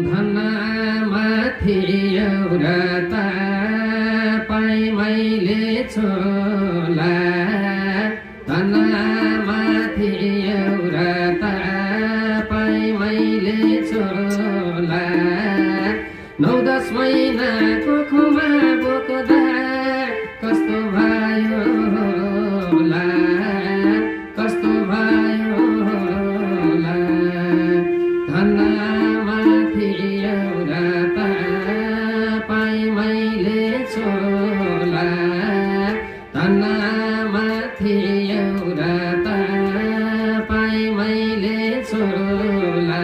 धनमाथि एउटा पाइ मैले छोला धनमाथि एउटा पाइ मैले छोला 9-10 महिनाको खुमा बोक्दा कस्तो भयो होला कस्तो भयो होला धनमाथि एउटा पाइ मैले छोला धनमाथि एउटा पाइ मैले छोला